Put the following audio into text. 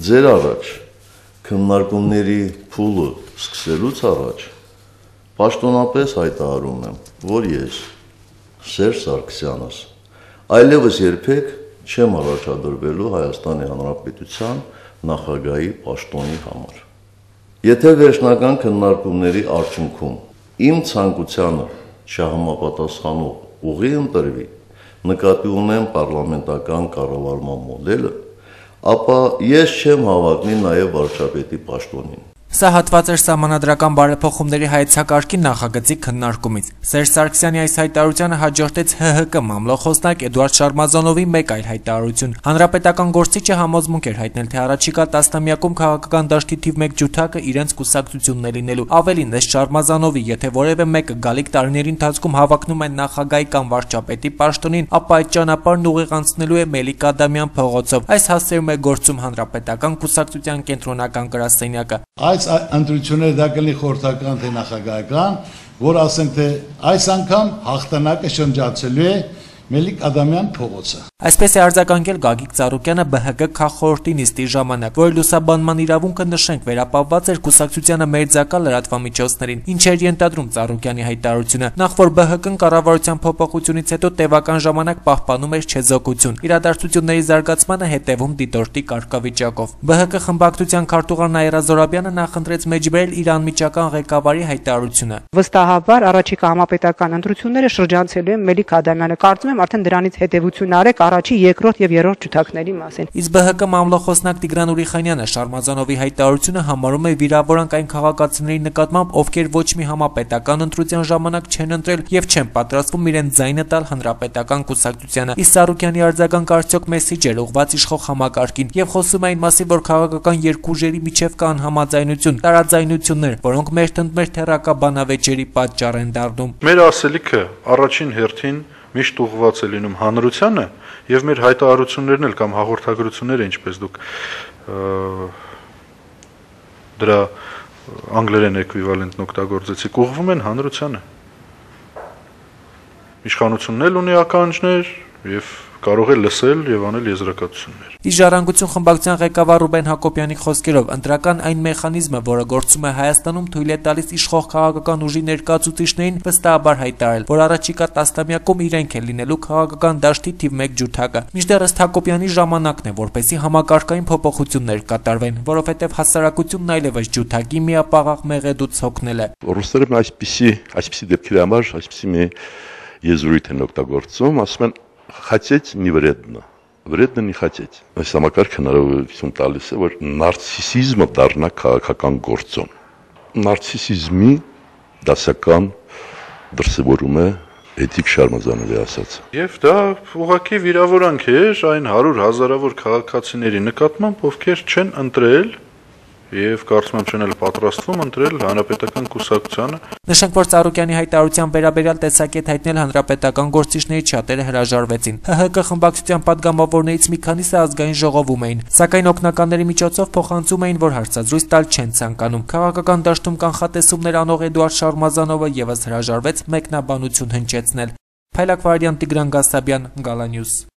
Ձեր առաջ քննարկումների փուլը սկսելուց առաջ պաշտոնապես հայտարարում եմ, որ ես Սերժ Սարգսյանս այլևս երբեք չեմ առաջադրվելու Հայաստանի Հանրապետության նախագահի պաշտոնի համար։ Եթե վերջնական քննարկումների արդյունքում իմ ցանկությանը չհամապատասխանող ուղի ընտրվի, նկատի ունեմ պարլամենտական կառավարման մոդելը, ապա ես չեմ հավակնի նաև վարչապետի պաշտոնին։ Սա հատված էր սահմանադրական բարեփոխումների հայեցակարգի նախագծի քննարկումից։ Սերժ Սարգսյանի այս հայտարարությանը հաջորդեց ՀՀԿ մամլոխոսնակ Էդուարդ Շարմազանովի մեկ այլ հայտարարություն։ Հանրապետական գործիչը համոզմունք էր հայտնել, թե առաջիկա տասնամյակում քաղաքական դաշտի թիվ 1 ջութակը իրենց կուսակցությունն է լինելու։ Ավելին, ըստ Շարմազանովի, եթե որևէ մեկը գալիք տարիների ընթացքում հավակնում է նախագահի կամ վարչապետի պաշտոնին, ապա այդ ճանապարհն ուղիղ անցնելու է Մելիք Ադամյան փողոցով։ Այս հասցեում է գործում Հանրապետական կուսակցության կենտրոնական գրասենյակը։ Այս ընտրությունները դա կլինի խորհրդական թե նախագահական, որ ասենք թե այս անգամ հաղթանակը շրջացելու է Մելիք Ադամյան փողոցը։ Այսպես է արձագանքել Գագիկ Ծառուկյանը ԲՀԿ քաղխորհրդի նիստի ժամանակ, որի լուսաբանման իրավունքը նշենք վերապահված էր կուսակցությանը մերձակա լրատվամիջոցներին, ինչ էր ենթադրում Ծառուկյանի հայտարարությունը, նախ որ ԲՀԿ-ն կառավարության փոփոխությունից հետո տևական ժամանակ պահպանում էր չեզոքություն, իրադարձությունների զարգացմանը հետևում դիտորդի կարգավիճակով։ ԲՀԿ խմբակցության քարտուղար Նաիրա Զորաբյանը նախընտրեց մեջբերել իր անմիջական ղեկավարի հայտարարությունը։ Վստահաբար առաջիկա համապետական ընտրությունները շրջանցելու են Մելիք Ադամյանը, կարծում եմ արդեն դրանից հետևություն արեք առաջի, երկրորդ եւ երրորդ ջութակների մասին։ Իսկ ԲՀԿ մամլոխոսնակ Տիգրան Ուրիխանյանը Շարմազանովի հայտարարությունը համարում է վիրավորանք այն քաղաքացիների նկատմամբ, ովքեր ոչ մի համապետական ընտրության ժամանակ չեն ընտրել եւ չեն պատրաստվում իրենց ձայնը տալ հանրապետական կուսակցությանը։ Իսկ Սարուկյանի արձագանքը արդյոք մեսիջ էր ուղղված իշխող համակարգին եւ խոսում այն մասին, որ քաղաքական երկու ուժերի միջև կա անհամաձայնություն, տարաձայնություններ, որոնք մեր թերակաբանավեճերի պատճառ են դառնում։ Մեր ասելիքը առաջին հերթին միշտ ուղղված է լինում հանրությանը եւ մեր հայտարարություններն էլ կամ հաղորդագրությունները, ինչպես դուք դրա անգլերեն էկվիվալենտն օգտագործեցիք, ուղղվում են հանրությանը։ Իշխանությունն էլ ունի ականջներ եւ կարող է լսել եւ անել եզրակացություններ։ Ի ժառանգություն խմբակցության ղեկավար Ռուբեն Հակոբյանի խոսքերով, ընտրական այն մեխանիզմը, որը գործում է Հայաստանում, թույլ է տալիս իշխող քաղաքական ուժի ներկայացուցիչներին վստահաբար հայտարարել, որ առաջիկա տասնամյակում իրենք են լինելու քաղաքական դաշտի թիվ 1 ջութակը։ Մինչդեռ ըստ Հակոբյանի ժամանակն է, որպեսզի համակարգային փոփոխություններ կատարվեն, որովհետև հասարակությունն այլևս ջութակի միապաղաղ մեղեդուց հոգնել է։ Ռուսներն այսպիսի դեպքերի համար այսպիսի մի եզրույթ են օգտագործում, ասում են «хотеть не вредно, вредно не хотеть»։ Այս համակարգը հնարավորություն տալիս է, որ նարցիսիզմը դառնա քաղաքական գործոն։ Նարցիսիզմի դասական դրսևորում է Էդիկ Շարմազանովի ասածը։ Եվ դա ուղղակի վիրավորանք է այն 100 հազարավոր քաղաքացիների նկատմամբ, ովքեր չեն ընտրել եւ կարծում եմ չեն էլ պատրաստվում ընտրել հանրապետական կուսակցությանը։ Նշենք, որ Ծառուկյանի հայտարարության վերաբերյալ տեսակետ հայտնել հանրապետական գործիչների շատերը հրաժարվեցին։ ՀՀԿ խմբակցության падգամավորներից մի քանիսը ազգային ժողովում էին, սակայն օգնականների միջոցով փոխանցում էին, որ հարցազրույց տալ չեն ցանկանում։ Քաղաքական դաշտում կանխատեսումներ անող Էդուարդ Շարմազանովը եւս հրաժարվեց մեկնաբանություն հնչեցնել։ Փայլակ Վարդյան, Տիգրան Գասաբյան, Գալանյուս։